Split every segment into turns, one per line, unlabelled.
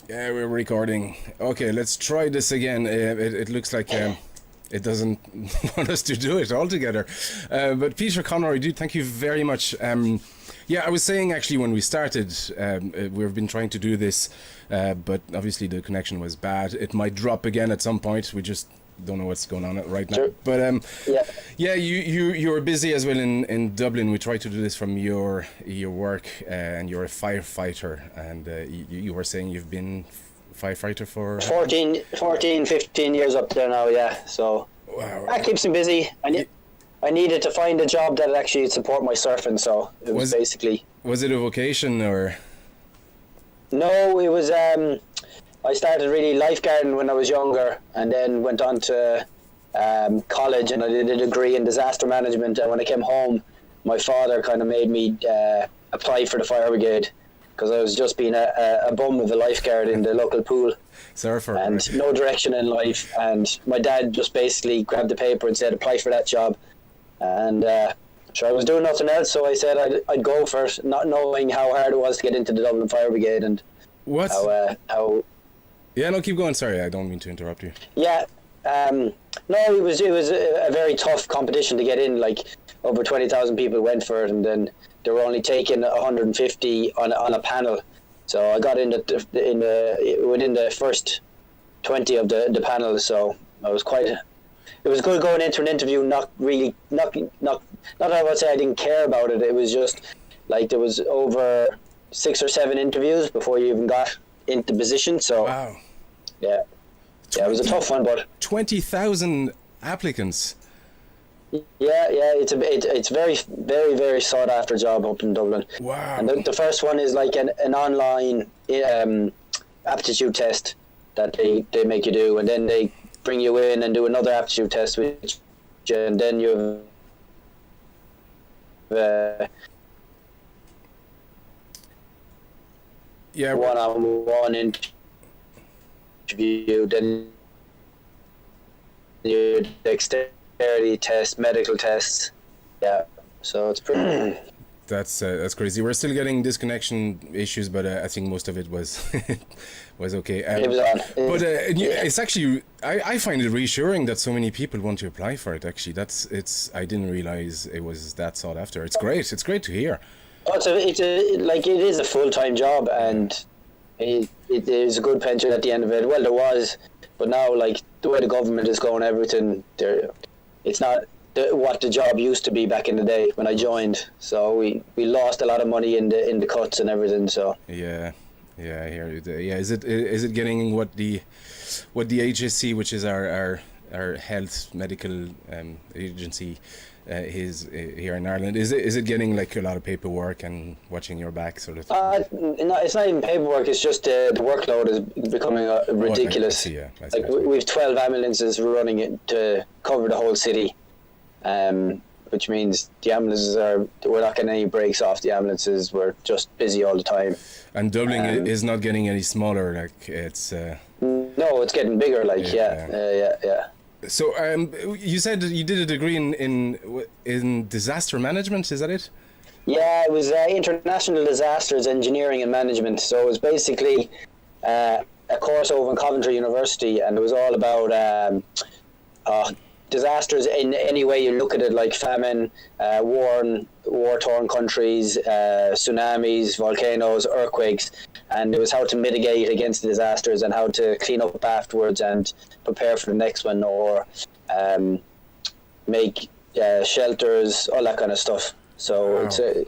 Yeah, we're recording. Okay, let's try this again. It looks like it doesn't want us to do it altogether. But Peter Conroy, dude, thank you very much. Yeah, I was saying actually when we started, we've been trying to do this, but obviously the connection was bad. It might drop again at some point. We just don't know what's going on right now.
Sure.
But
Yeah.
yeah, you were busy as well in Dublin. We tried to do this from your work, and you're a firefighter, and you were saying you've been firefighter for
14, 15 years up there now, yeah. So
wow.
that keeps me busy. I needed to find a job that actually support my surfing, so it was basically...
Was it a vocation or...?
No, it was... I started really lifeguarding when I was younger, and then went on to college, and I did a degree in disaster management. And when I came home, my father kind of made me apply for the fire brigade, because I was just being a bum of a lifeguard in the local pool.
Surfer.
And no direction in life. And my dad just basically grabbed the paper and said, apply for that job. And so I was doing nothing else, so I said I'd go for it, not knowing how hard it was to get into the Dublin Fire Brigade and
what?
How.
Yeah, no, keep going. Sorry, I don't mean to interrupt you.
Yeah, no, it was a very tough competition to get in. Like over 20,000 people went for it, and then they were only taking 150 on a panel. So I got in within the first 20 of the panel. So I was quite. It was good going into an interview. Not that I would say I didn't care about it. It was just like there was over 6 or 7 interviews before you even got into position. So
wow.
Yeah, it was a tough one, but
20,000 applicants.
Yeah, it's very, very, very sought after job up in Dublin.
Wow.
And the first one is like an online aptitude test that they make you do, and then they bring you in and do another aptitude test, and then you have
yeah,
one-on-one interview, then your dexterity test, medical tests. Yeah, so it's pretty.
That's crazy. We're still getting disconnection issues, but I think most of it was was okay.
It was on.
But it's actually I find it reassuring that so many people want to apply for it. Actually, I didn't realize it was that sought after. It's great. It's great to hear.
Oh, it is a full-time job, and it is a good pension at the end of it. Well, there was, but now like the way the government is going, everything there, it's not what the job used to be back in the day when I joined. So we lost a lot of money in the cuts and everything. So
yeah, I hear you. Yeah, is it getting what the HSC, which is our health medical agency, is here in Ireland? Is it getting like a lot of paperwork and watching your back sort of thing?
No, it's not even paperwork. It's just the workload is becoming ridiculous.
I see.
Like we've 12 ambulances running it to cover the whole city, which means the ambulances we're not getting any breaks off the ambulances. We're just busy all the time.
And Dublin is not getting any smaller. Like it's.
No, it's getting bigger. Like yeah.
So you said you did a degree in disaster management, is that it?
Yeah, it was International Disasters Engineering and Management. So it was basically a course over in Coventry University, and it was all about disasters in any way you look at it, like famine, war-torn countries, tsunamis, volcanoes, earthquakes, and it was how to mitigate against the disasters and how to clean up afterwards and prepare for the next one, or make shelters, all that kind of stuff. So
wow.
it's so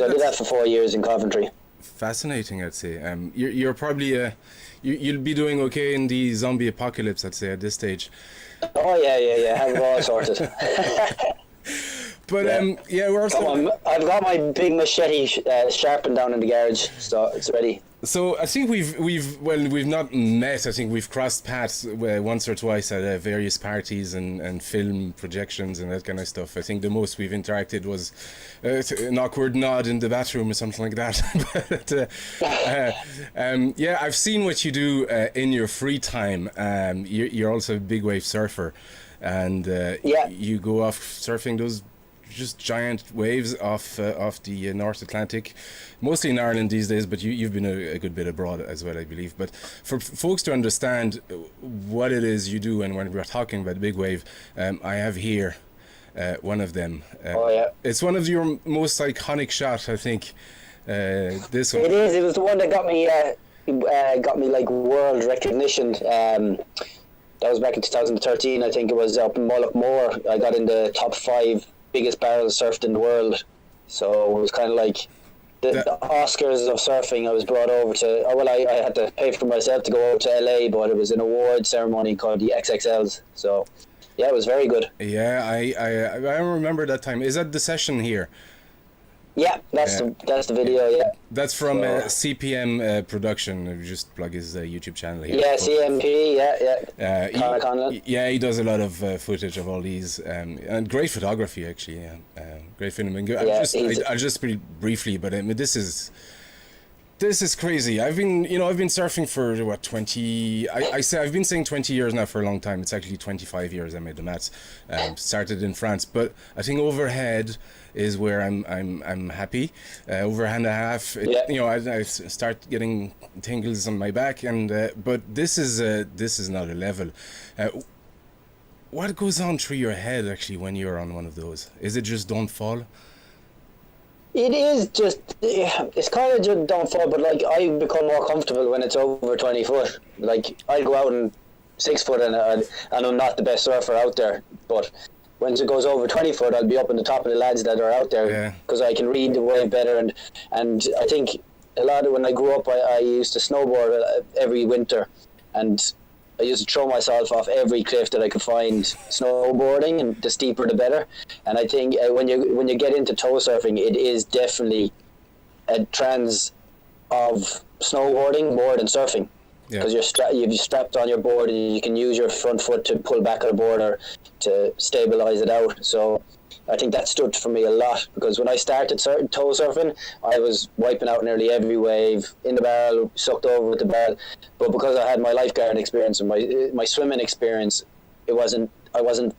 I did that for 4 years in Coventry.
Fascinating, I'd say. You're probably you'll be doing okay in the zombie apocalypse, I'd say, at this stage.
Oh yeah. Have it all sorted.
But we're also.
I've got my big machete sharpened down in the garage, so it's ready.
So I think we've not met. I think we've crossed paths once or twice at various parties and film projections and that kind of stuff. I think the most we've interacted was an awkward nod in the bathroom or something like that. But I've seen what you do in your free time. You're also a big wave surfer, and you go off surfing those just giant waves off the North Atlantic, mostly in Ireland these days, but you've been a good bit abroad as well, I believe. But for folks to understand what it is you do, and when we're talking about big wave, I have here one of them. It's one of your most iconic shots, I think. This one.
It is. It was the one that got me like world recognition. That was back in 2013. I think it was up in Mullaghmore. I got in the top 5 biggest barrels surfed in the world. So it was kind of like the Oscars of surfing. I was brought over to. I had to pay for myself to go over to LA, but it was an award ceremony called the XXLs. So yeah, it was very good.
Yeah, I remember that time. Is that the session here?
Yeah, that's the video. Yeah,
that's from CPM production. Just plug his YouTube channel here.
Yeah, CMP. Yeah.
Conlon. Yeah, he does a lot of footage of all these, and great photography actually. Great film. I'll just pretty briefly, but this is crazy. I've been surfing for what 20. I've been saying 20 years now for a long time. It's actually 25 years. I made the maths. Started in France, but I think overhead is where I'm happy. Overhand and a half. I start getting tingles on my back, and but this is not a level. What goes on through your head actually when you're on one of those? Is it just don't fall?
It is just, it's kind of just don't fall, but like I become more comfortable when it's over 20 foot. Like I go out and 6 foot and I'm not the best surfer out there, but when it goes over 20 foot, I'll be up on the top of the lads that are out there because I can read the wave better. And I think a lot of when I grew up, I used to snowboard every winter, and I used to throw myself off every cliff that I could find snowboarding, and the steeper the better. And I think when you get into toe surfing, it is definitely a trans of snowboarding more than surfing, because you're strapped on your board and you can use your front foot to pull back on the board or to stabilize it out. So I think that stood for me a lot, because when I started toe surfing, I was wiping out nearly every wave in the barrel, sucked over with the barrel. But because I had my lifeguard experience and my swimming experience, I wasn't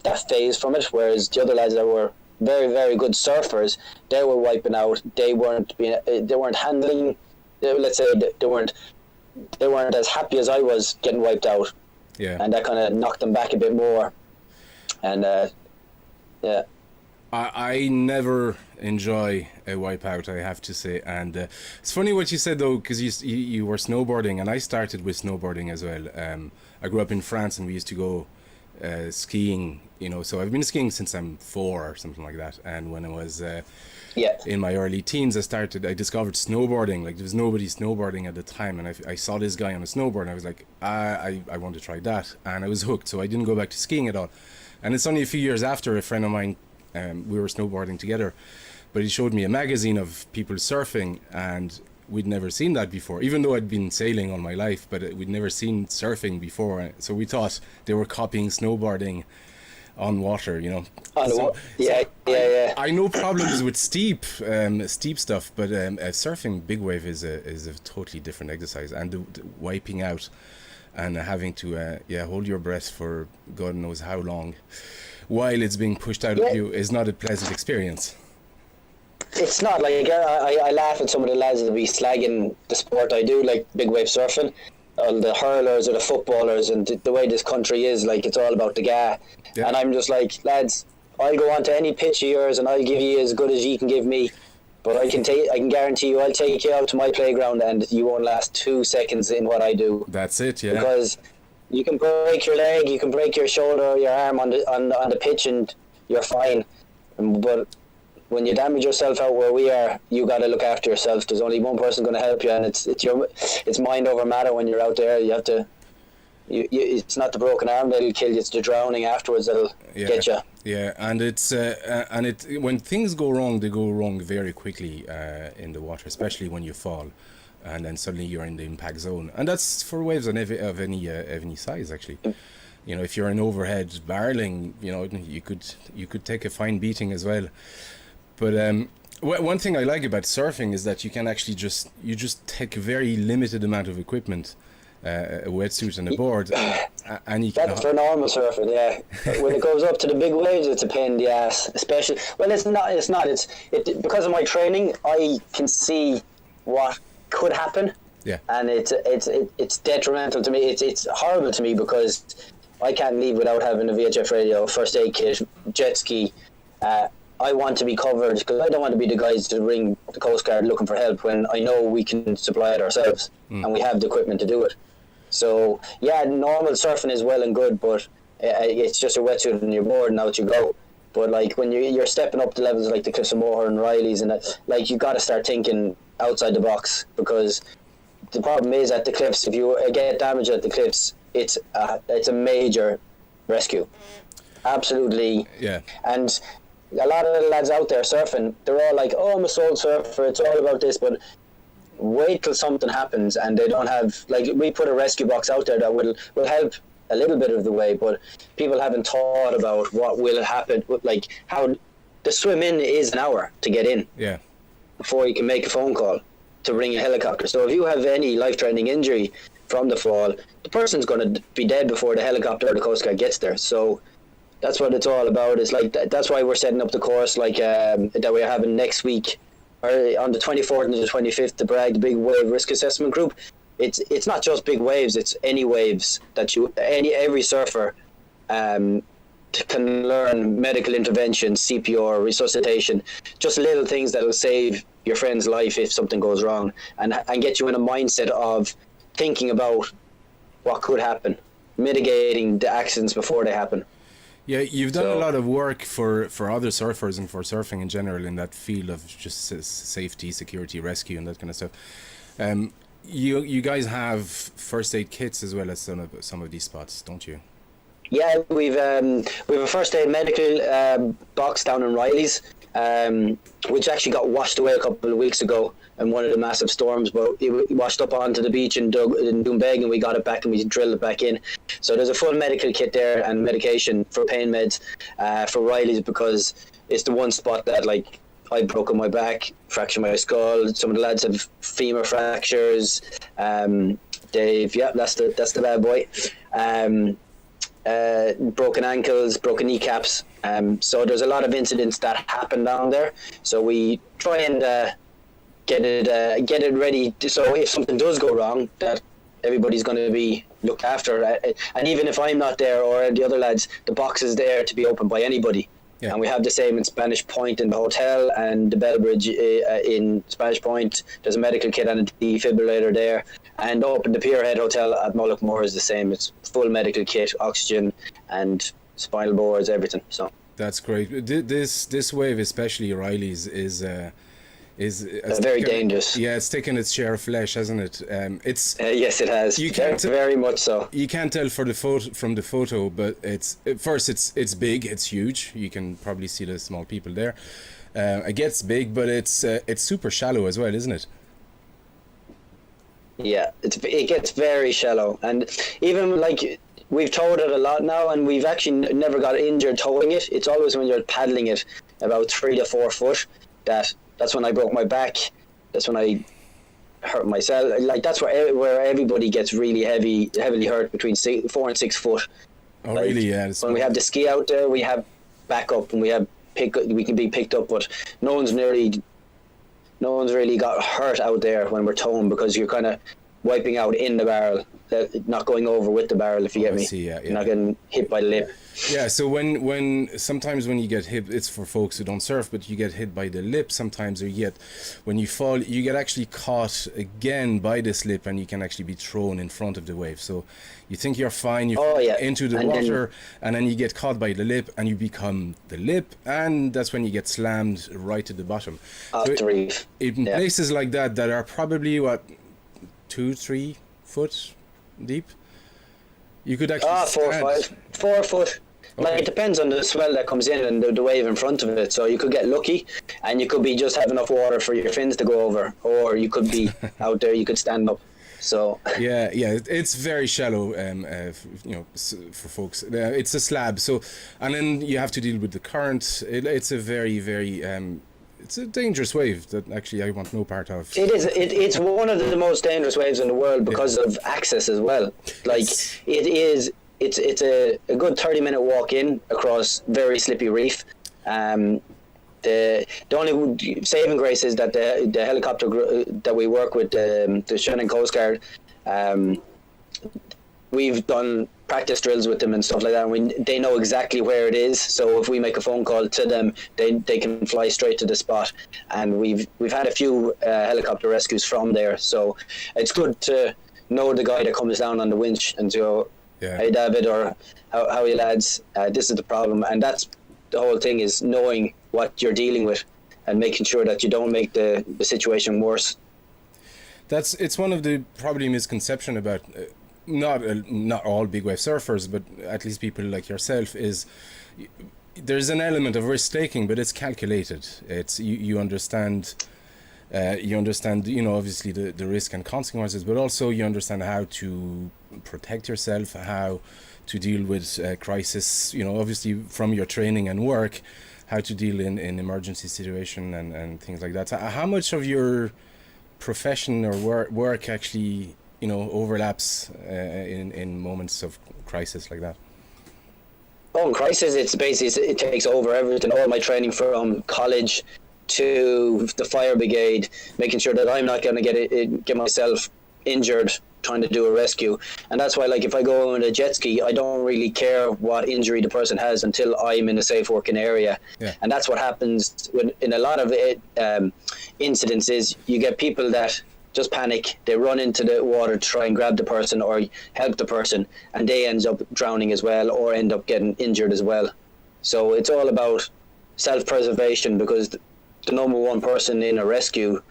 that phased from it. Whereas the other lads that were very, very good surfers, they were wiping out. They weren't handling. Let's say they weren't as happy as I was getting wiped out.
Yeah.
And that kind of knocked them back a bit more. And yeah.
I never enjoy a wipeout, I have to say, and it's funny what you said though, because you were snowboarding, and I started with snowboarding as well. I grew up in France, and we used to go skiing, so I've been skiing since I'm 4 or something like that. And when I was in my early teens, I discovered snowboarding. Like there was nobody snowboarding at the time, and I saw this guy on a snowboard, and I was like, I want to try that, and I was hooked. So I didn't go back to skiing at all. And it's only a few years after a friend of mine, we were snowboarding together, but he showed me a magazine of people surfing, and we'd never seen that before, even though I'd been sailing all my life, but we'd never seen surfing before. So we thought they were copying snowboarding on water, I know problems with steep stuff, but surfing big wave is a totally different exercise, and the wiping out and having to hold your breath for God knows how long while it's being pushed out of you is not a pleasant experience.
It's not. Like I laugh at some of the lads that be slagging the sport I do, like big wave surfing, all the hurlers or the footballers, and the way this country is, like it's all about the guy. Yeah. And I'm just like, lads, I'll go on to any pitch of yours and I'll give you as good as you can give me, but I can guarantee you I'll take you out to my playground and you won't last 2 seconds in what I do.
That's it, yeah.
Because you can break your leg, you can break your shoulder or your arm on the pitch and you're fine. But when you damage yourself out where we are, you got to look after yourself. There's only one person going to help you, and it's mind over matter when you're out there. You have to. It's not the broken arm that'll kill you; it's the drowning afterwards that'll get you.
Yeah, and it's when things go wrong, they go wrong very quickly in the water, especially when you fall, and then suddenly you're in the impact zone, and that's for waves of any size actually. If you're in overhead barreling, you could take a fine beating as well. But one thing I like about surfing is that you can actually just take a very limited amount of equipment, a wetsuit and a board, and you can.
That's for normal surfing, yeah. When it goes up to the big waves, it's a pain in the ass. Especially, well, it's not. Because of my training, I can see what could happen.
Yeah.
And it's detrimental to me. It's horrible to me because I can't leave without having a VHF radio, first aid kit, jet ski. I want to be covered because I don't want to be the guys to ring the Coast Guard looking for help when I know we can supply it ourselves and we have the equipment to do it. So yeah, normal surfing is well and good, but it's just a wetsuit and your board and out you go. But like when you're stepping up to levels like the Cliffs of Moher and Riley's, and like you got to start thinking outside the box, because the problem is at the cliffs, if you get damaged at the cliffs, it's a major rescue. Absolutely.
Yeah.
And a lot of the lads out there surfing, they're all like, oh, I'm a soul surfer, it's all about this, but wait till something happens and they don't have, like, we put a rescue box out there that will help a little bit of the way, but people haven't thought about what will happen, like how the swim in is an hour to get in.
Yeah.
Before you can make a phone call to ring a helicopter. So if you have any life-threatening injury from the fall, the person's going to be dead before the helicopter or the Coast Guard gets there. So that's what it's all about. It's like that's why we're setting up the course like that we're having next week, or on the 24th and the 25th, the Bragg, the Big Wave Risk Assessment Group. It's not just big waves; it's any waves that every surfer can learn medical intervention, CPR, resuscitation, just little things that will save your friend's life if something goes wrong, and get you in a mindset of thinking about what could happen, mitigating the accidents before they happen.
Yeah, you've done a lot of work for other surfers and for surfing in general in that field of just safety, security, rescue, and that kind of stuff. You guys have first aid kits as well as some of these spots, don't you?
Yeah, we've a first aid medical box down in Riley's, which actually got washed away a couple of weeks ago in one of the massive storms, but it washed up onto the beach in Doonbeg, and we got it back and we drilled it back in. So there's a full medical kit there and medication for pain meds for Riley's, because it's the one spot that, like, I've broken my back, fractured my skull. Some of the lads have femur fractures. Dave, yeah, that's the bad boy. Broken ankles, broken kneecaps. So there's a lot of incidents that happen down there. So we try and get it ready. So if something does go wrong, that everybody's going to be looked after. And even if I'm not there or the other lads, the box is there to be opened by anybody. Yeah. And we have the same in Spanish Point in the hotel, and the Bell Bridge in Spanish Point. There's a medical kit and a defibrillator there. And up in the Pierhead Hotel at Mullaghmore is the same. It's full medical kit, oxygen, and spinal boards, everything. So
that's great. This wave, especially Riley's, is
very dangerous.
Yeah, it's taken its share of flesh, hasn't it? It's
yes, it has. You can't very much so.
You can't tell from the photo, but it's big, it's huge. You can probably see the small people there. It gets big, but it's super shallow as well, isn't it?
Yeah, it gets very shallow, and even like we've towed it a lot now, and we've actually never got injured towing it. It's always when you're paddling it about 3 to 4 foot that's when I broke my back. That's when I hurt myself. Like that's where everybody gets really heavily hurt between 4 and 6 foot.
Oh, like, really? Yeah.
When we have the ski out there, we have backup and we can be picked up, but no one's really got hurt out there when we're towing, because you're kind of wiping out in the barrel, not going over with the barrel, if you get me.
See, yeah.
You're not getting hit by the lip.
Yeah, so when sometimes when you get hit, it's for folks who don't surf, but you get hit by the lip sometimes, or when you fall, you get actually caught again by the slip, and you can actually be thrown in front of the wave. So you think you're fine, you fall into the water, and then you get caught by the lip, and you become the lip, and that's when you get slammed right to the bottom. In places like that are probably 2-3 foot deep, you could actually
4 foot. Okay. Like, it depends on the swell that comes in and the wave in front of it. So you could get lucky, and you could just have enough water for your fins to go over, or you could be out there, you could stand up. So
yeah, it's very shallow, for folks. It's a slab. So, and then you have to deal with the current. It's a very, very it's a dangerous wave that actually I want no part of.
It is. It's one of the most dangerous waves in the world because of access as well. Like it is. It's a good 30-minute walk in across very slippy reef. The only saving grace is that the helicopter that we work with, the Shannon Coast Guard, we've done practice drills with them and stuff like that, and they know exactly where it is. So if we make a phone call to them, they can fly straight to the spot. And we've had a few helicopter rescues from there. So it's good to know the guy that comes down on the winch and go, "Hey David," or "How are you lads? This is the problem." And that's the whole thing, is knowing what you're dealing with and making sure that you don't make the situation worse.
It's one of the probably misconception about not all big wave surfers, but at least people like yourself, is there's an element of risk taking, but it's calculated. It's you understand. Obviously the risk and consequences, but also you understand how to protect yourself, how to deal with crisis. Obviously from your training and work, how to deal in emergency situation and things like that. So how much of your profession or work actually overlaps in moments of crisis like that?
Oh, in crisis, it's basically, it takes over everything. All my training from college to the fire brigade, making sure that I'm not going to get myself injured trying to do a rescue. And that's why, like, if I go on a jet ski, I don't really care what injury the person has until I'm in a safe working area. And that's what happens in a lot of incidents, is you get people that just panic, they run into the water to try and grab the person or help the person, and they end up drowning as well, or end up getting injured as well. So it's all about self-preservation, because the number one person in a rescue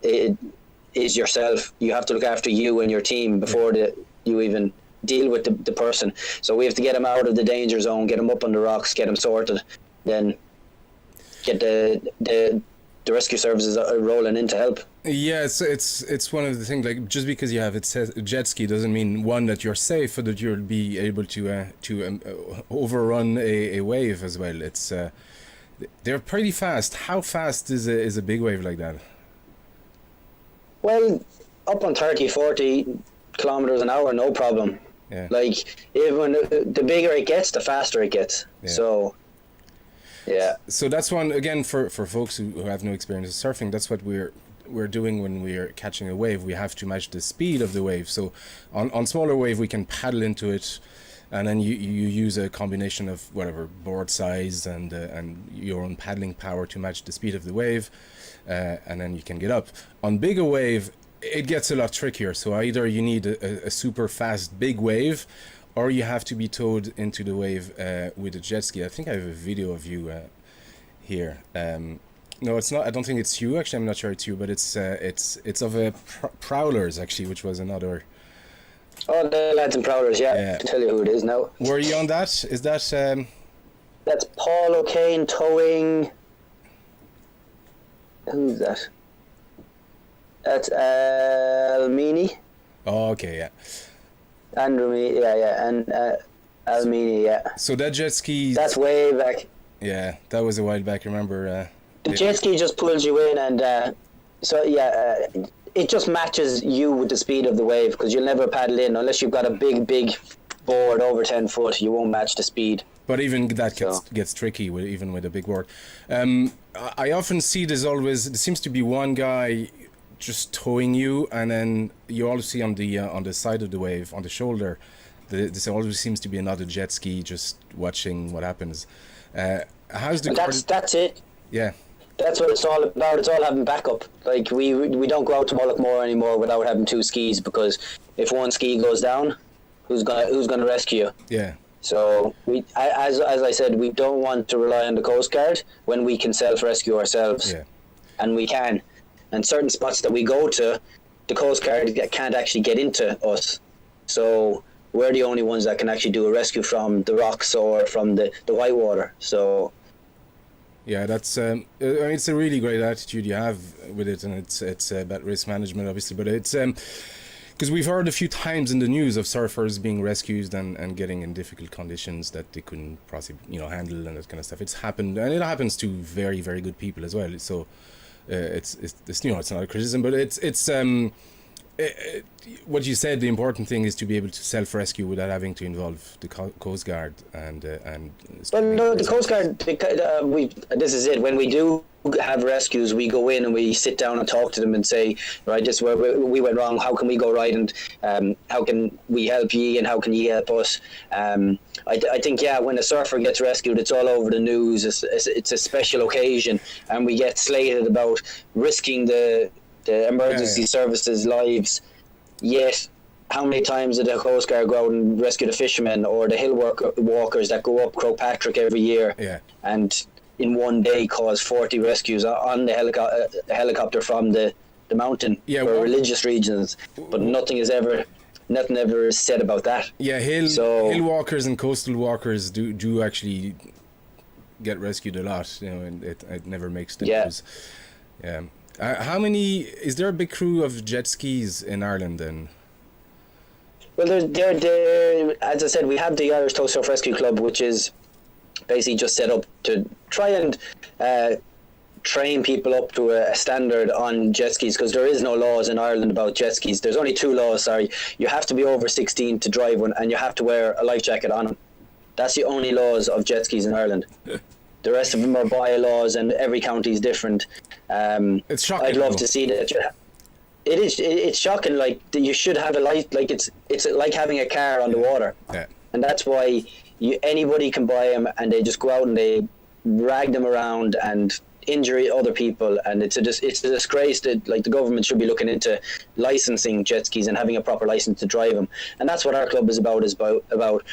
is yourself. You have to look after you and your team before you even deal with the person. So we have to get them out of the danger zone, get them up on the rocks, get them sorted, then get the rescue services rolling in to help.
Yeah, it's one of the things, like, just because you have a jet ski doesn't mean, one, that you're safe, or that you'll be able to overrun a wave as well. It's they're pretty fast. How fast is a big wave like that?
Well, up on 30-40 kilometers an hour, no problem. Like, even the bigger it gets, the faster it gets. So that's one, again, for folks who have no experience of surfing, that's what we're doing when we're catching a wave. We have to match the speed of the wave. So on smaller wave, we can paddle into it, and then you use a combination of whatever board size and your own paddling power to match the speed of the wave, and then you can get up. On bigger wave, it gets a lot trickier. So either you need a super fast big wave, or you have to be towed into the wave with a jet ski. I think I have a video of you here. No, it's not. I don't think it's you. Actually, I'm not sure it's you, but it's of a Prowlers, actually, which was another. Oh, the lads and Prowlers, I can tell you who it is now.
Were you on that? Is that?
That's Paul O'Kane towing. Who's that? That's Almini.
Oh, okay, yeah.
Andrew, and Almini,
So that jet ski.
That's way back.
Yeah, that was a while back. Remember?
The jet ski just pulls you in, and it just matches you with the speed of the wave, because you'll never paddle in unless you've got a big board over 10 foot. You won't match the speed. But
even that gets tricky even with a big board. I often see there seems to be one guy just towing you, and then you always see on the side of the wave, on the shoulder, there always seems to be another jet ski just watching what happens. How's the?
That's it.
Yeah.
That's what it's all about. It's all having backup. Like, we don't go out to Mullaghmore anymore without having two skis, because if one ski goes down, who's gonna rescue you?
Yeah.
So as I said, we don't want to rely on the Coast Guard when we can self-rescue ourselves.
Yeah.
And we can. And certain spots that we go to, the Coast Guard can't actually get into us. So we're the only ones that can actually do a rescue from the rocks or from the whitewater. So.
Yeah, that's. I mean, it's a really great attitude you have with it, and it's about risk management, obviously. But it's Because we've heard a few times in the news of surfers being rescued and getting in difficult conditions that they couldn't possibly, handle and that kind of stuff. It's happened, and it happens to very, very good people as well. So it's it's not a criticism, but it's what you said. The important thing is to be able to self-rescue without having to involve the Coast Guard and.
Well, no, the Coast Guard. This is it. When we do have rescues, we go in and we sit down and talk to them and say, right, this is where we went wrong. How can we go right? And how can we help ye? And how can ye help us? I think, when a surfer gets rescued, it's all over the news. It's a special occasion, and we get slated about risking the emergency services lives. Yet, how many times did the Coast Guard go out and rescue the fishermen or the hill walkers that go up Croagh every year? Yeah. And in one day cause 40 rescues on the helicopter from the mountain for religious reasons, but nothing ever is said about that.
Yeah, hill walkers and coastal walkers do actually get rescued a lot, and it never makes the news. Yeah. How many is there? A big crew of jet skis in Ireland then?
Well, there, as I said, we have the Irish Tow Surf Rescue Club, which is basically just set up to try and train people up to a standard on jet skis, because there is no laws in Ireland about jet skis. There's only 2 laws, sorry. You have to be over 16 to drive one, and you have to wear a life jacket on them. That's the only laws of jet skis in Ireland. The rest of them are bylaws, and every county is different.
It's shocking.
I'd love to see that. It is. It's shocking. Like, you should have a life. Like, it's like having a car on the water. Yeah. And that's why anybody can buy them, and they just go out and they drag them around and injure other people. And it's a disgrace that, like, the government should be looking into licensing jet skis and having a proper license to drive them. And that's what our club is about. About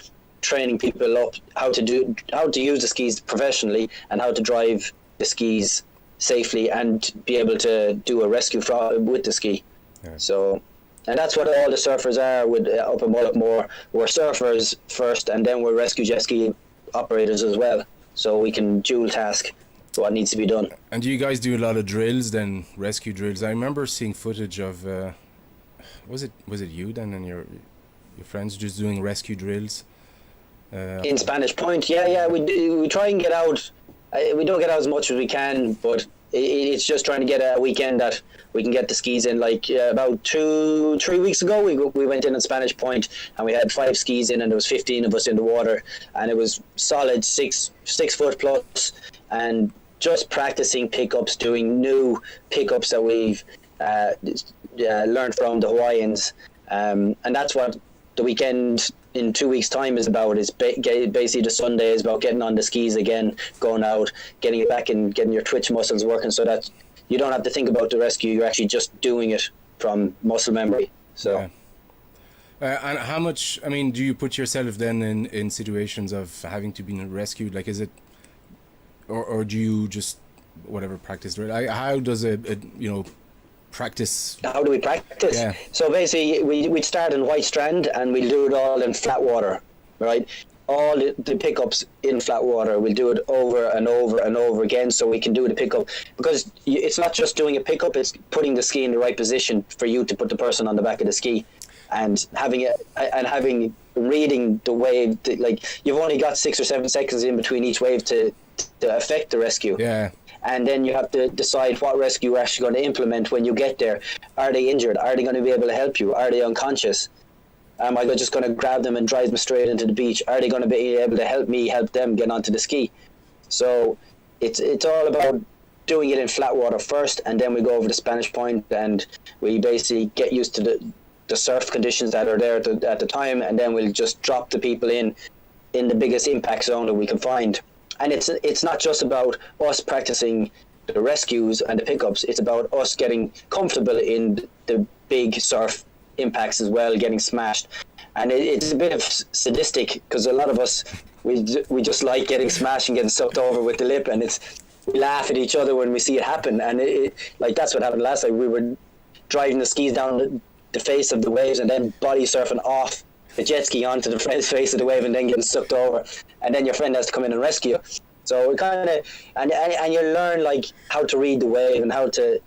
training people up how to use the skis professionally and how to drive the skis safely and be able to do a rescue with the ski. Yeah. So, and that's what all the surfers are up in Mullaghmore. We're surfers first, and then we're rescue jet ski operators as well. So we can dual task what needs to be done.
And do you guys do a lot of drills then, rescue drills? I remember seeing footage of was it you then and your friends just doing rescue drills
in Spanish Point. We try and get out. We don't get out as much as we can, but it's just trying to get a weekend that we can get the skis in. Like about 2-3 weeks ago, we went in at Spanish Point and we had 5 skis in, and there was 15 of us in the water, and it was solid 6 foot plus, and just practicing pickups, doing new pickups that we've learned from the Hawaiians, and that's what the weekend in 2 weeks' time is about. Is basically the Sunday is about getting on the skis again, going out, getting it back and getting your twitch muscles working, so that you don't have to think about the rescue. You're actually just doing it from muscle memory. So,
and how much? I mean, do you put yourself then in situations of having to be rescued? Like, is it, or do you just practice? How does practice?
How do we practice? Yeah. So basically, we'd start in White Strand, and we'll do it all in flat water, right? All the pickups in flat water. We'll do it over and over and over again, so we can do the pickup. Because it's not just doing a pickup; it's putting the ski in the right position for you to put the person on the back of the ski, and having reading the wave. Like, you've only got 6 or 7 seconds in between each wave to affect the rescue.
Yeah.
And then you have to decide what rescue you're actually going to implement when you get there. Are they injured? Are they going to be able to help you? Are they unconscious? Am I just going to grab them and drive them straight into the beach? Are they going to be able to help them get onto the ski? So it's all about doing it in flat water first, and then we go over to Spanish Point, and we basically get used to the surf conditions that are there at the time, and then we'll just drop the people in the biggest impact zone that we can find. And it's not just about us practicing the rescues and the pickups. It's about us getting comfortable in the big surf impacts as well, getting smashed. And it's a bit of sadistic, because a lot of us, we just like getting smashed and getting sucked over with the lip, and we laugh at each other when we see it happen. And like, that's what happened last night. We were driving the skis down the face of the waves and then body surfing off the jet ski onto the face of the wave and then getting sucked over, and then your friend has to come in and rescue you. So it kind of, and you learn, like, how to read the wave and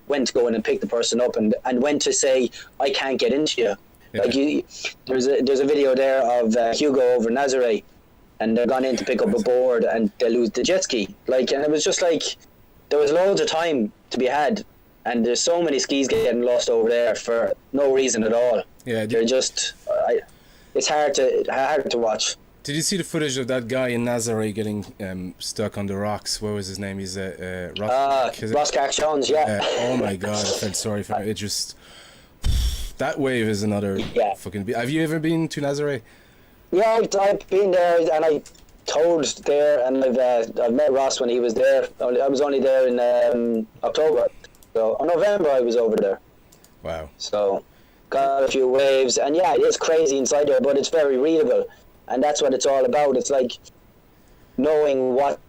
when to go in and pick the person up, and when to say, I can't get into you. Like there's a video there of Hugo over Nazare, and they're gone in to pick up a board and they lose the jet ski. Like, and it was just like there was loads of time to be had, and there's so many skis getting lost over there for no reason at all.
Yeah,
they're just it's hard to watch.
Did you see the footage of that guy in Nazare getting stuck on the rocks? What was his name? He's
Ross Jones. Yeah.
Oh my God, I felt sorry for him. It just, that wave is another fucking. Have you ever been to Nazare?
Yeah, I've been there, and I towed there, and I've met Ross when he was there. I was only there in October, so in November I was over there.
Wow.
So got a few waves, and yeah, it's crazy inside there, but it's very readable, and that's what it's all about. It's like knowing what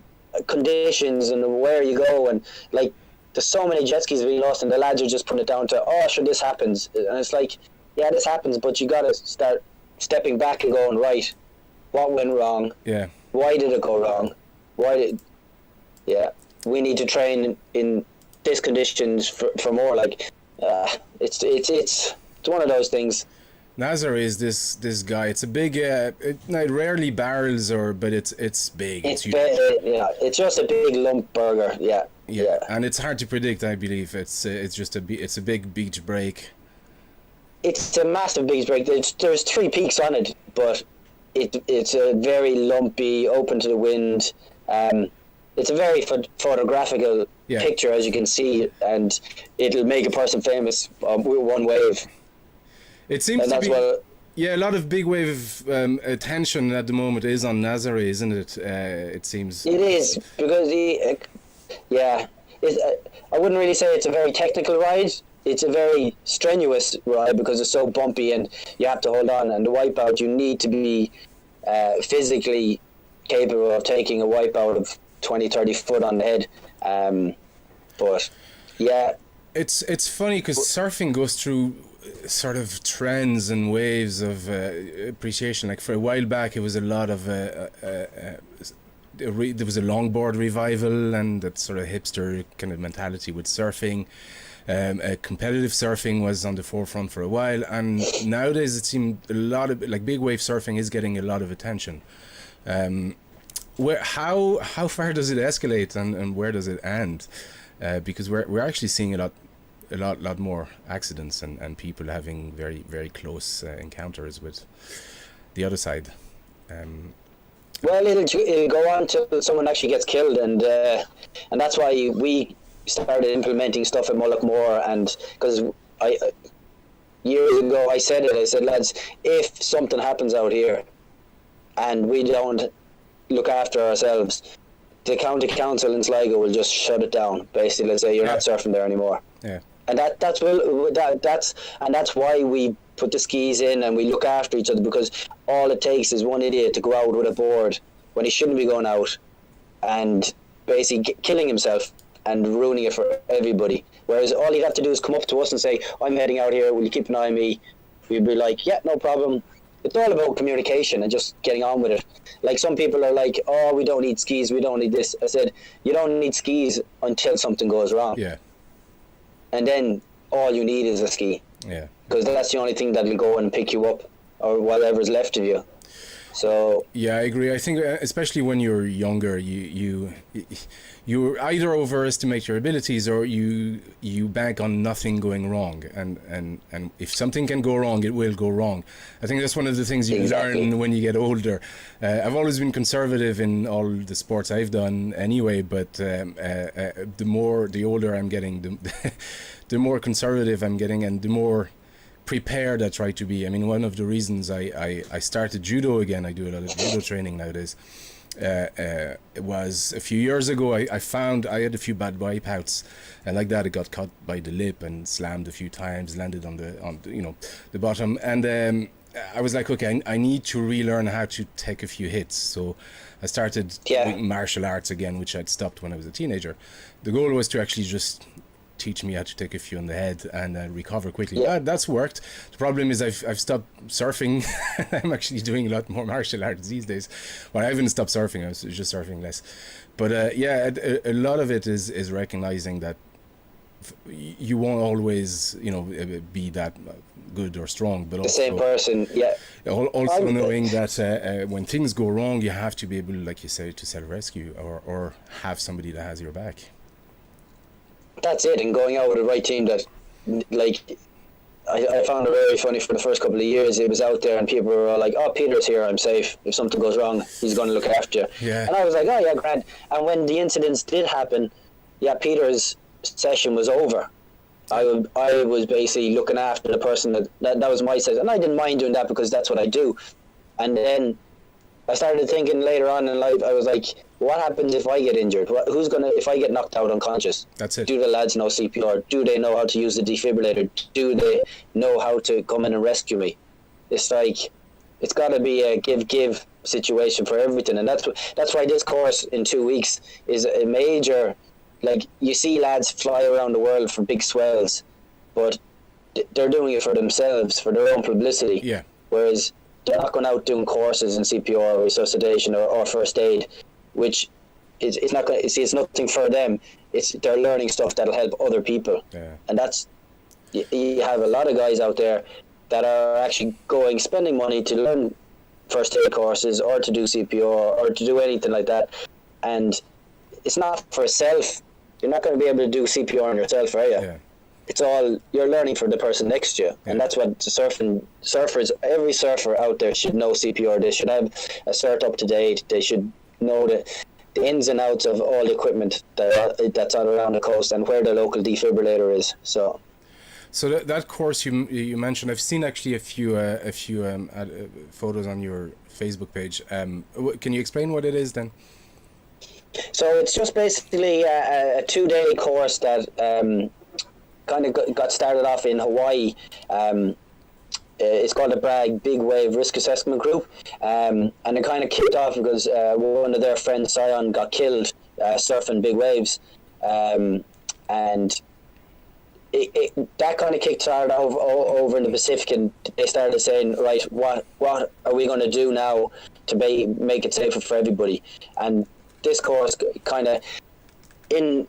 conditions and where you go, and like there's so many jet skis being lost, and the lads are just putting it down to, oh, sure, this happens, and it's like, yeah, this happens, but you gotta start stepping back and going, right, what went wrong?
Yeah.
Why did it go wrong? We need to train in these conditions for more. Like, it's one of those things.
Nazare is this guy. It's a big. It rarely barrels, but it's big.
It's just a big lump burger. Yeah.
And it's hard to predict. I believe it's just it's a big beach break.
It's a massive beach break. There's 3 peaks on it, but it's a very lumpy, open to the wind. It's a very photographical picture, as you can see, and it'll make a person famous with one wave.
It seems to be. A lot of big wave attention at the moment is on Nazare, isn't it? It seems.
It is, because I wouldn't really say it's a very technical ride. It's a very strenuous ride because it's so bumpy and you have to hold on. And the wipeout, you need to be physically capable of taking a wipeout of 20, 30 foot on the head. But yeah.
It's funny because surfing goes through sort of trends and waves of appreciation. Like for a while back, it was a lot of there was a longboard revival and that sort of hipster kind of mentality with surfing. Competitive surfing was on the forefront for a while, and nowadays it seems a lot of like big wave surfing is getting a lot of attention. How far does it escalate and where does it end? Because we're actually seeing a lot more accidents and people having very, very close encounters with the other side.
Well, it'll go on till someone actually gets killed, and that's why we started implementing stuff at Mullaghmore, and because years ago I said, lads, if something happens out here and we don't look after ourselves, the county council in Sligo will just shut it down. Basically, let's say you're not surfing there anymore.
Yeah.
And that's why we put the skis in and we look after each other, because all it takes is one idiot to go out with a board when he shouldn't be going out and basically killing himself and ruining it for everybody. Whereas all he'd have to do is come up to us and say, I'm heading out here, will you keep an eye on me? We'd be like, yeah, no problem. It's all about communication and just getting on with it. Like, some people are like, oh, we don't need skis, we don't need this. I said, you don't need skis until something goes wrong.
Yeah. And
then all you need is a ski.
Yeah.
Because that's the only thing that'll go and pick you up, or whatever's left of you. So
yeah, I agree. I think especially when you're younger, you either overestimate your abilities or you bank on nothing going wrong, and if something can go wrong, it will go wrong. I think that's one of the things you learn when you get older. I've always been conservative in all the sports I've done anyway, but the older I'm getting, the more conservative I'm getting, and the more prepared I try to be. I mean, one of the reasons I started judo again, I do a lot of judo training nowadays, it was a few years ago. I found I had a few bad wipeouts, and like that it got caught by the lip and slammed a few times, landed on the bottom, and I was like, okay, I need to relearn how to take a few hits. So I started doing martial arts again, which I'd stopped when I was a teenager. The goal was to actually just teach me how to take a few on the head and recover quickly. That's worked. The problem is I've stopped surfing. I'm actually doing a lot more martial arts these days. Well, I haven't stopped surfing, I was just surfing less. But a lot of it is recognizing that you won't always, you know, be that good or strong, but
the
also
same person. Yeah.
also knowing that when things go wrong, you have to be able, like you say, to self-rescue, or have somebody that has your back.
That's it, and going out with the right team that, like, I found it very funny for the first couple of years. It was out there, and people were all like, "Oh, Peter's here. I'm safe. If something goes wrong, he's going to look after you."
Yeah.
And I was like, "Oh yeah, grand." And when the incidents did happen, yeah, Peter's session was over. I was basically looking after the person that was my session, and I didn't mind doing that because that's what I do. And then I started thinking later on in life, I was like, what happens if I get injured? If I get knocked out unconscious?
That's it.
Do the lads know CPR? Do they know how to use the defibrillator? Do they know how to come in and rescue me? It's like, it's got to be a give situation for everything. And that's why this course in 2 weeks is a major, like, you see lads fly around the world for big swells, but they're doing it for themselves, for their own publicity.
Yeah.
Whereas they're not going out doing courses in CPR, resuscitation, or first aid, which it's not going. It's nothing for them. They're learning stuff that'll help other people.
Yeah.
And that's, you have a lot of guys out there that are actually spending money to learn first aid courses, or to do CPR, or to do anything like that, and it's not for self. You're not going to be able to do CPR on yourself, are you?
Yeah.
It's all, you're learning for the person next to you. And that's what surfers, every surfer out there should know CPR. They should have a cert up to date. They should know the ins and outs of all the equipment that's all around the coast, and where the local defibrillator is. So
that course you mentioned, I've seen actually a few photos on your Facebook page. Can you explain what it is then?
So it's just basically a 2-day course that kind of got started off in Hawaii. It's called the BRAG Big Wave Risk Assessment Group, and it kind of kicked off because one of their friends, Sion, got killed surfing big waves, and that kind of kicked started over in the Pacific, and they started saying, right, what are we going to do now to make it safer for everybody? And this course kind of in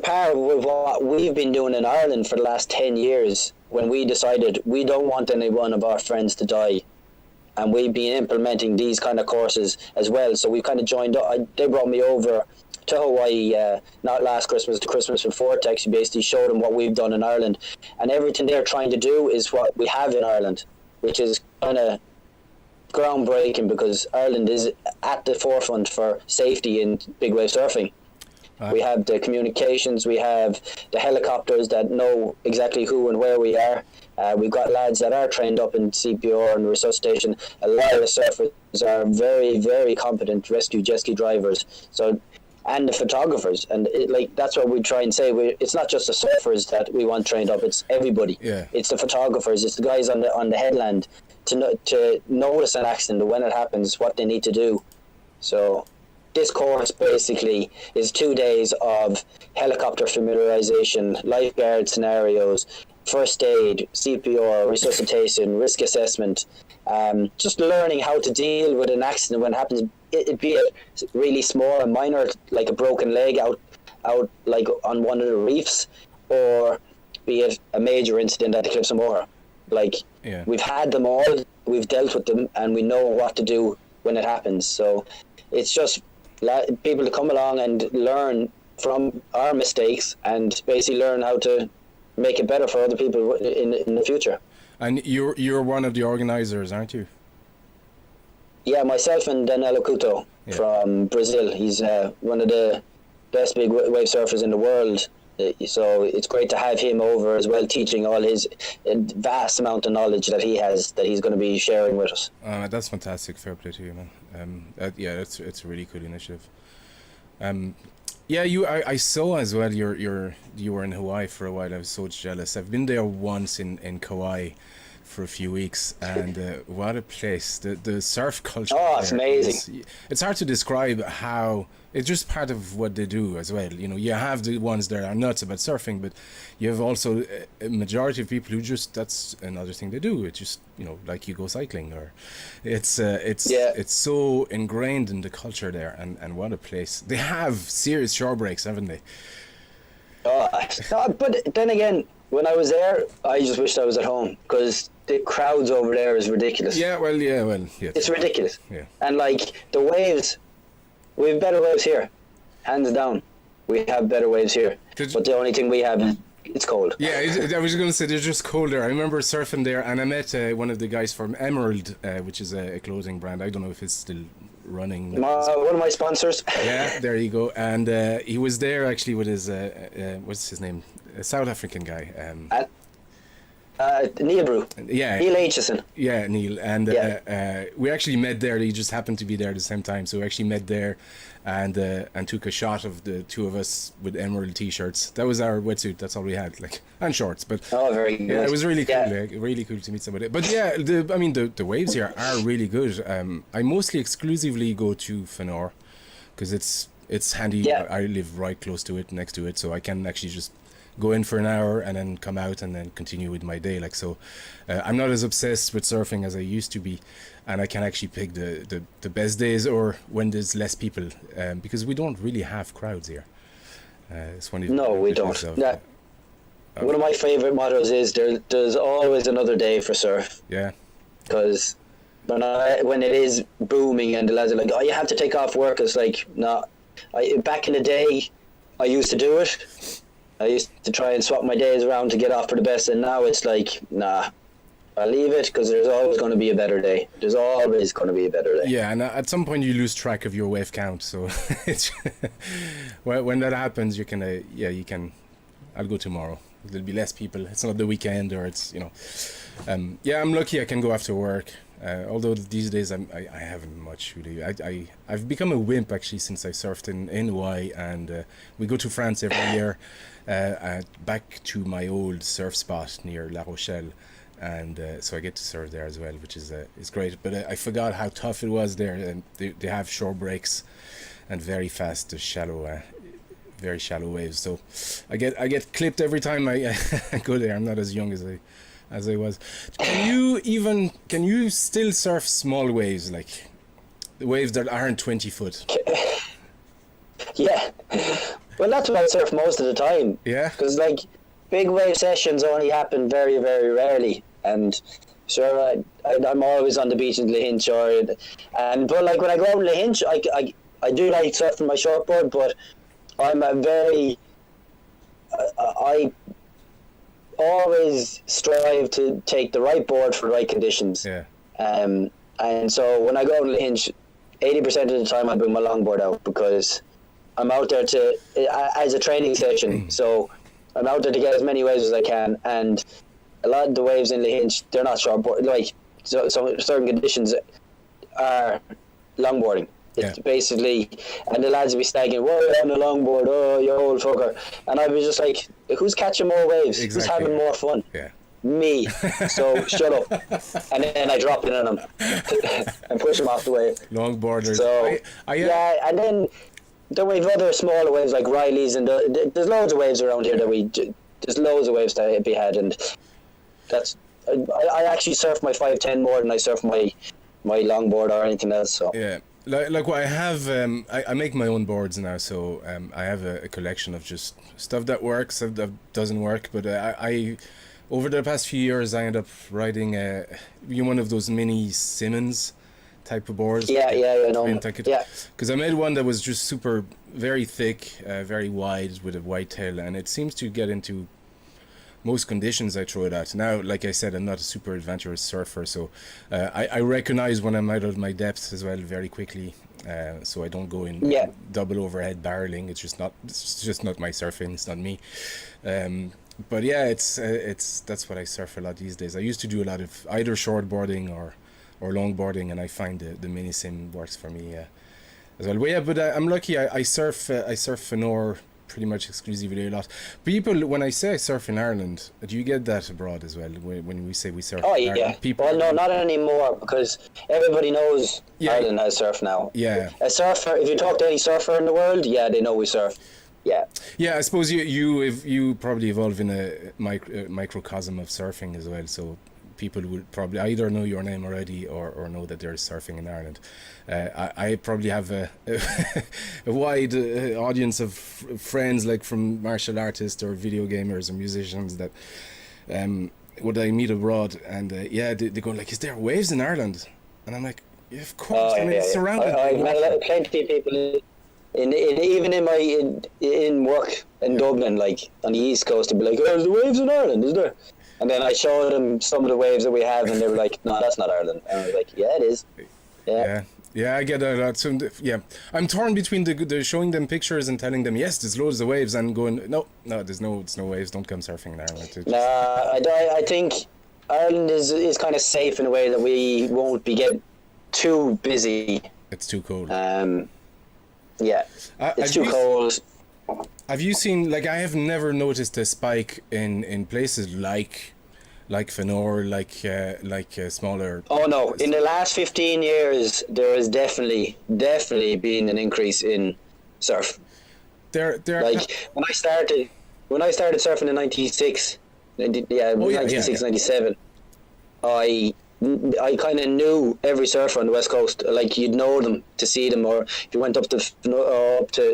par with what we've been doing in Ireland for the last 10 years, when we decided we don't want any one of our friends to die, and we've been implementing these kind of courses as well. So we kind of joined up. They brought me over to Hawaii, not last Christmas, the Christmas before, to actually basically show them what we've done in Ireland, and everything they're trying to do is what we have in Ireland, which is kind of groundbreaking, because Ireland is at the forefront for safety in big wave surfing. We have the communications, we have the helicopters that know exactly who and where we are. We've got lads that are trained up in CPR and resuscitation. A lot of the surfers are very, very competent rescue jet ski drivers. So, and the photographers, and that's what we try and say. It's not just the surfers that we want trained up; it's everybody.
Yeah.
It's the photographers, it's the guys on the headland to notice an accident, when it happens, what they need to do. So this course basically is 2 days of helicopter familiarization, lifeguard scenarios, first aid, CPR, resuscitation, risk assessment, just learning how to deal with an accident when it happens, be it really small and minor, like a broken leg out like on one of the reefs, or be it a major incident at the Cliffs of Moher. We've had them all, we've dealt with them, and we know what to do when it happens. So it's just people to come along and learn from our mistakes, and basically learn how to make it better for other people in the future.
And you're one of the organizers, aren't you?
Yeah, myself and Danilo Couto from Brazil. He's one of the best big wave surfers in the world. So it's great to have him over as well, teaching all his vast amount of knowledge that he has, that he's going to be sharing with us.
That's fantastic. Fair play to you, man. It's a really cool initiative. I saw as well you were in Hawaii for a while. I was so jealous. I've been there once in Kauai for a few weeks, and what a place. The surf culture.
Oh, it's amazing.
It's hard to describe how. It's just part of what they do as well. You know, you have the ones that are nuts about surfing, but you have also a majority of people who just, that's another thing they do. It's just, you know, like you go cycling, or it's so ingrained in the culture there, and what a place. They have serious shore breaks, haven't they?
But then again, when I was there, I just wished I was at home because the crowds over there is ridiculous.
Yeah, well, yeah.
It's ridiculous.
Yeah.
And like the waves, we have better waves here, hands down. We have better waves here. But the only thing we have is it's cold.
Yeah, I was going to say they're just colder. I remember surfing there, and I met one of the guys from Emerald, which is a clothing brand. I don't know if it's still running.
One of my sponsors.
Yeah, there you go. And he was there actually with his what's his name? A South African guy.
Neil Brew.
Yeah.
Neil Aitchison.
Yeah, Neil. And we actually met there. He just happened to be there at the same time. So we actually met there and took a shot of the two of us with Emerald t-shirts. That was our wetsuit. That's all we had, and shorts. But
Very good.
yeah, it was really cool. Really cool to meet somebody. But yeah, the waves here are really good. I mostly exclusively go to Fenor because it's handy.
Yeah.
I live right close to it, next to it, so I can actually just go in for an hour and then come out and then continue with my day. I'm not as obsessed with surfing as I used to be, and I can actually pick the best days or when there's less people, because we don't really have crowds here. It's one of
No, we don't. One of my favorite mottos is there's always another day for surf.
Yeah.
Because when it is booming and the lads are like, oh, you have to take off work, it's like, no. Back in the day, I used to do it. I used to try and swap my days around to get off for the best, and now it's like, nah, I'll leave it because there's always going to be a better day. There's always going to be a better day.
Yeah, and at some point you lose track of your wave count, so it's when that happens, you can. I'll go tomorrow. There'll be less people. It's not the weekend, or it's I'm lucky I can go after work. Although these days I haven't much really. I've become a wimp actually since I surfed in Hawaii, and we go to France every year, back to my old surf spot near La Rochelle, and so I get to surf there as well, which is great. But I forgot how tough it was there, and they have shore breaks and very fast, very shallow waves. So I get clipped every time I go there. I'm not as young as I was. Can you still surf small waves, like the waves that aren't 20 foot?
Yeah. Well, that's what I surf most of the time.
Yeah.
Because big wave sessions only happen very, very rarely, and sure, I'm always on the beach in Lahinch, but when I go out in Lahinch, I do like surfing my shortboard, but I'm I always strive to take the right board for the right conditions.
Yeah.
And so when I go out in Lahinch, 80% of the time I bring my longboard out because I'm out there as a training session. So I'm out there to get as many waves as I can, and a lot of the waves in Lahinch, they're not shortboard. So certain conditions are longboarding. It's basically, and the lads would be snagging, whoa, on the longboard, oh, you old fucker. And I'd be just like, who's catching more waves?
Exactly.
Who's having more fun?
Yeah.
Me. So shut up. And then I drop it in them and push them off the wave.
Longboarders.
So, and then we have other smaller waves like Riley's, and there's loads of waves around here there's loads of waves to be had, and that's, I actually surf my 510 more than I surf my longboard or anything else. So.
Yeah. Like what I have, I make my own boards now, so I have a collection of just stuff that works, stuff that doesn't work. But I over the past few years, I end up riding one of those mini Simmons type of boards.
Yeah, I know.
Yeah. Because I made one that was just very thick, very wide with a white tail, and it seems to get into most conditions I throw it at. Now, like I said, I'm not a super adventurous surfer, so I recognize when I'm out of my depth as well very quickly, so I don't go in double overhead barreling. It's just not my surfing. It's not me. But yeah, it's that's what I surf a lot these days. I used to do a lot of either shortboarding or longboarding, and I find the mini sim works for me as well. But yeah, I'm lucky. I surf Fenor pretty much exclusively a lot. People, when I say I surf in Ireland, do you get that abroad as well? When we say we surf in Ireland?
People, well, no, not anymore, because everybody knows Ireland has surf now.
Yeah.
A surfer, if you talk to any surfer in the world, they know we surf. Yeah.
Yeah, I suppose you probably evolve in a microcosm of surfing as well, so people will probably either know your name already or know that there's surfing in Ireland. I probably have a wide audience of friends, like from martial artists or video gamers or musicians that would I meet abroad, and they go like, "Is there waves in Ireland?" And I'm like, "Yeah, of course." I mean, it's surrounded.
I've met plenty of people even in work in Dublin, like on the East Coast, to be like, "Oh, there's the waves in Ireland, is there?" And then I showed them some of the waves that we have, and they were like, "No, that's not Ireland." And I was like, "Yeah, it is."
Yeah, I get that a lot. So, I'm torn between the showing them pictures and telling them, yes, there's loads of waves, and going, no, there's no waves. Don't come surfing in Ireland.
I think Ireland is kind of safe in a way that we won't be getting too busy.
It's too cold.
It's too cold.
Have you seen, like, I have never noticed a spike in places like Fenor, like smaller.
Oh no! In the last 15 years, there has definitely been an increase in surf.
There.
Like when I started surfing in 96, 97, I kind of knew every surfer on the West Coast. Like, you'd know them to see them, or if you went up to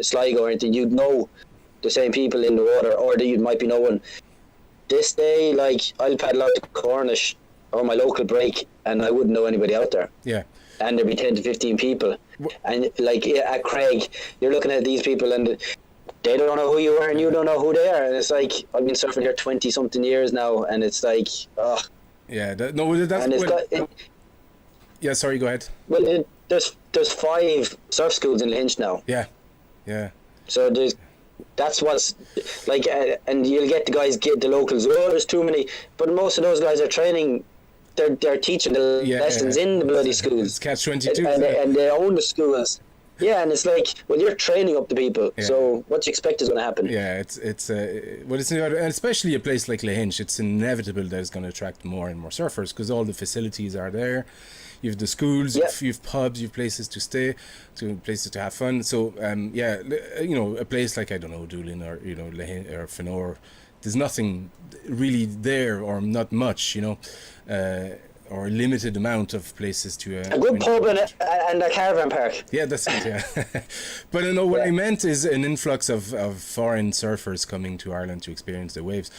Sligo or anything, you'd know the same people in the water, or that you might be knowing. This day, like, I'll paddle out to Cornish or my local break, and I wouldn't know anybody out there.
Yeah.
And there'd be 10 to 15 people. And, like, at Craig, you're looking at these people, and they don't know who you are, and you don't know who they are. And it's like, I've been surfing here 20-something years now, and it's like, ugh.
Yeah, yeah, sorry, go ahead.
Well, there's 5 surf schools in Lahinch now.
Yeah.
So that's what's like, and you'll get the locals. Oh, there's too many, but most of those guys are training. They're teaching the lessons in the bloody schools.
It's catch-22,
and they own the schools. Yeah, and it's like, well, you're training up the people. Yeah. So what you expect is going to happen.
Yeah, it's especially a place like Lahinch. It's inevitable that it's going to attract more and more surfers because all the facilities are there. You have the schools, you've pubs, you've places to stay, places to have fun. So, a place like, I don't know, Doolin or, Lahinch or Fenor, there's nothing really there, or not much, or a limited amount of places to...
a good pub and a caravan park.
Yeah, that's it, yeah. But what I meant is an influx of foreign surfers coming to Ireland to experience the waves.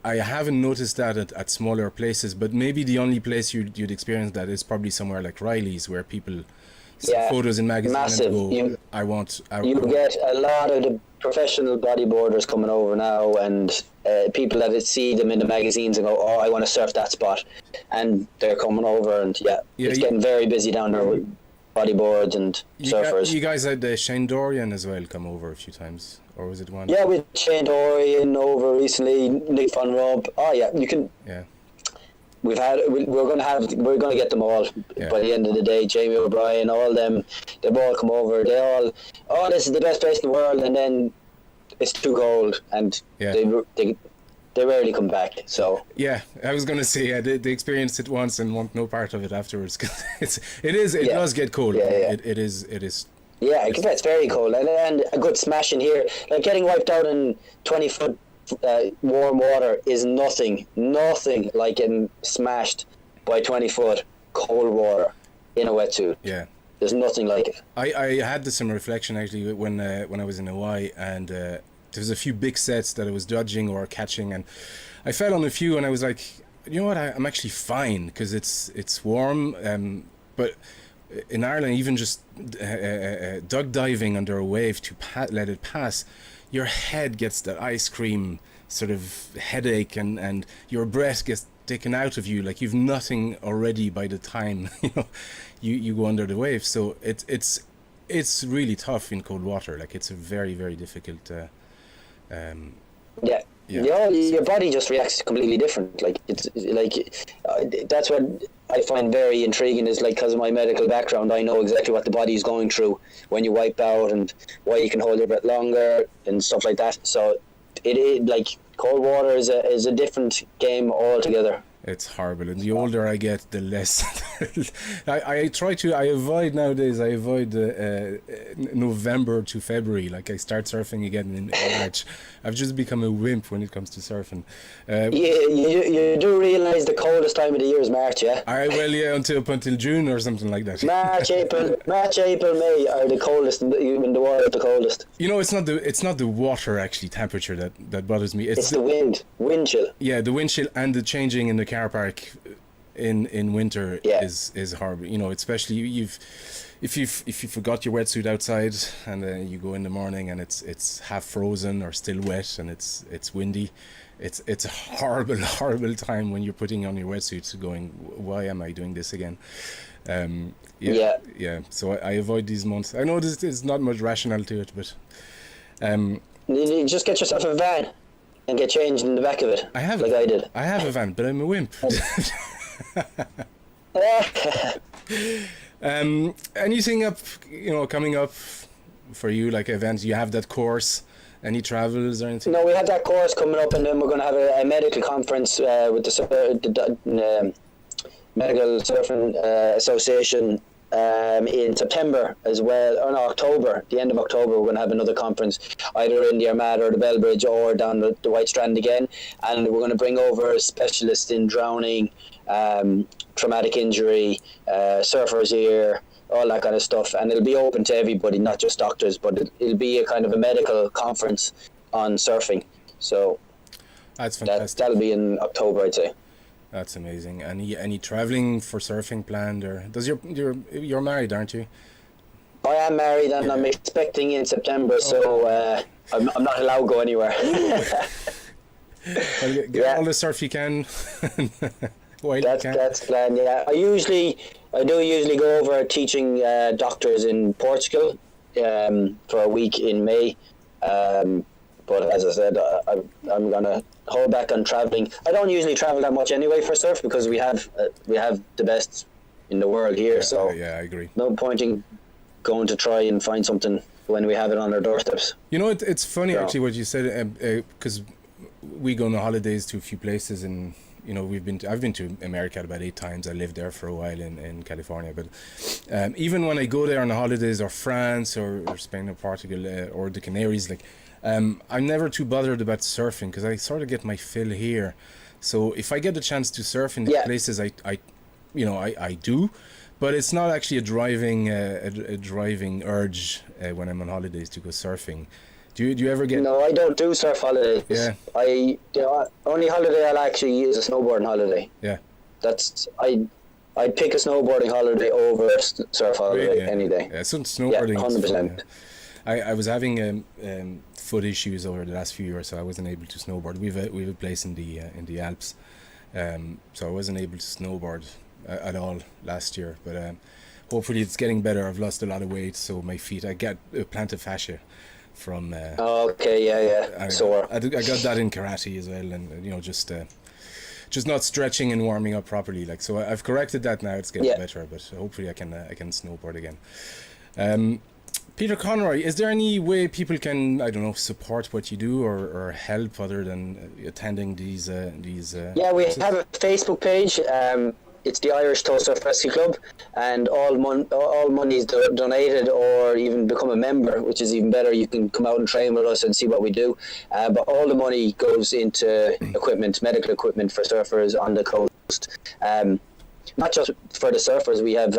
I haven't noticed that at smaller places, but maybe the only place you'd experience that is probably somewhere like Riley's, where people see photos in magazines.
Massive.
And go,
you get a lot of the professional bodyboarders coming over now, and people that see them in the magazines and go, "Oh, I want to surf that spot," and they're coming over, and it's getting very busy down there with bodyboards and surfers.
You guys had Shane Dorian as well come over a few times. Or was it one?
Yeah, with Shane Dorian over recently, Nick Van Romp. Oh yeah, you can.
Yeah.
We're going to get them all by the end of the day. Jamie O'Brien, all them, they've all come over. They all, this is the best place in the world, and then it's too cold, and they rarely come back. So
yeah, I was going to say they experienced it once and want no part of it afterwards. Cause it does get cold.
Yeah.
It is.
Yeah, it's very cold, and a good smash in here. Like, getting wiped out in 20-foot warm water is nothing like getting smashed by 20-foot cold water in a wetsuit.
Yeah,
there's nothing like it.
I had this in reflection actually when I was in Hawaii, and there was a few big sets that I was dodging or catching, and I fell on a few, and I was like, you know what, I'm actually fine because it's warm, but in Ireland, even just duck diving under a wave to let it pass, your head gets that ice cream sort of headache, and your breath gets taken out of you, like you've nothing already by the time you go under the wave. So it's really tough in cold water. Like, it's a very, very difficult.
Your body just reacts completely different. Like, it's like that's what I find very intriguing, is like, because of my medical background, I know exactly what the body is going through when you wipe out, and why you can hold your breath longer and stuff like that. So it like, cold water is a different game altogether.
It's horrible, and the older I get, the less I avoid nowadays. I avoid November to February. Like I start surfing again in March. I've just become a wimp when it comes to surfing.
You do realise the coldest time of the year is March, yeah?
Yeah, until June or something like that.
March, April, May are the coldest in the world. The coldest.
You know, it's not the water actually temperature that bothers me.
It's the wind chill.
Yeah, the wind chill and the changing in the car park in winter is horrible. You know, especially if you forgot your wetsuit outside and you go in the morning and it's half frozen or still wet and it's windy. It's a horrible time when you're putting on your wetsuit going, why am I doing this again? So I avoid these months. I know there's not much rationale to it, but
you just get yourself a van and get changed in the back of it. I did.
I have a van, but I'm a wimp. Anything coming up for you, like events? You have that course. Any travels or anything?
No, we have that course coming up, and then we're going to have a medical conference with the Medical Surfing Association in September as well, or no, October. The end of October, we're going to have another conference, either in the Armada or the Bellbridge or down the White Strand again, and we're going to bring over specialists in drowning, traumatic injury, surfer's ear, all that kind of stuff, and it'll be open to everybody, not just doctors, but it'll be a kind of a medical conference on surfing. So
that's fantastic.
That'll be in October, I'd say.
That's amazing. Any traveling for surfing planned, or you're married, aren't you?
I am married, and I'm expecting in September, so I'm not allowed to go anywhere.
Well, get all the surf you can.
That's planned. Yeah, I do usually go over teaching doctors in Portugal for a week in May. But as I said, I'm gonna hold back on traveling. I don't usually travel that much anyway for surf because we have the best in the world here. So
I agree.
No point in going to try and find something when we have it on our doorsteps.
You know, it's funny actually what you said, because we go on holidays to a few places, and you know, I've been to America about 8 times. I lived there for a while in California, but even when I go there on the holidays, or France or Spain or Portugal or the Canaries, like I'm never too bothered about surfing because I sort of get my fill here. So if I get the chance to surf in these places, I do, but it's not actually a driving urge when I'm on holidays to go surfing. Do you ever get?
No, I don't do surf holidays.
Yeah.
Only holiday I'll actually use a snowboarding holiday.
Yeah.
I'd pick a snowboarding holiday over a surf holiday any day.
Yeah, so snowboarding.
100%.
I was having foot issues over the last few years, so I wasn't able to snowboard. We've a place in the Alps, so I wasn't able to snowboard at all last year. But hopefully it's getting better. I've lost a lot of weight, so my feet. I got plantar fascia from. Sore. I got that in karate as well, and you know, just not stretching and warming up properly. Like, so I've corrected that now. It's getting better, but hopefully I can snowboard again. Peter Conroy, is there any way people can, I don't know, support what you do or help other than attending these?
Yeah, we have a Facebook page. It's the Irish Toe Surf Rescue Club, and all money is donated, or even become a member, which is even better. You can come out and train with us and see what we do. But all the money goes into medical equipment for surfers on the coast. Not just for the surfers, we have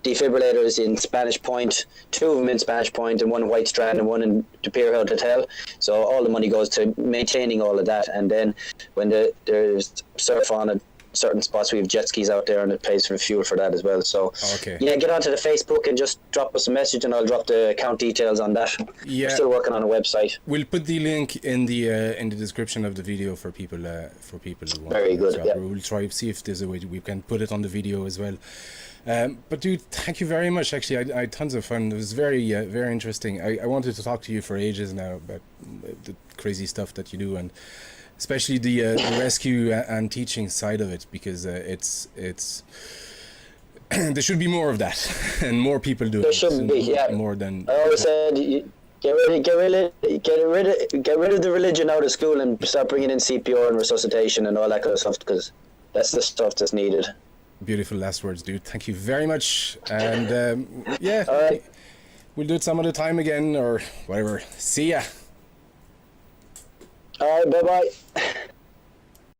defibrillators in Spanish Point, 2 of them in Spanish Point, and 1 in White Strand and 1 in the Pier Hotel. So all the money goes to maintaining all of that, and then when there's surf on at certain spots, we have jet skis out there, and it pays for fuel for that as well. So get onto the Facebook and just drop us a message, and I'll drop the account details on that. We're still working on a website.
We'll put the link in the description of the video for people who want.
Very good. Yeah.
We'll try to see if there's a way we can put it on the video as well. But dude, thank you very much. Actually, I had tons of fun. It was very interesting. I wanted to talk to you for ages now about the crazy stuff that you do, and especially the rescue and teaching side of it, because it's there should be more of that, and more people do it.
There should be,
more than.
I always said, get rid of the religion out of school and start bringing in CPR and resuscitation and all that kind of stuff, because that's the stuff that's needed.
Beautiful last words, dude. Thank you very much. And yeah,
All right.
we'll do it some other time again or whatever. See ya.
All right. Bye bye.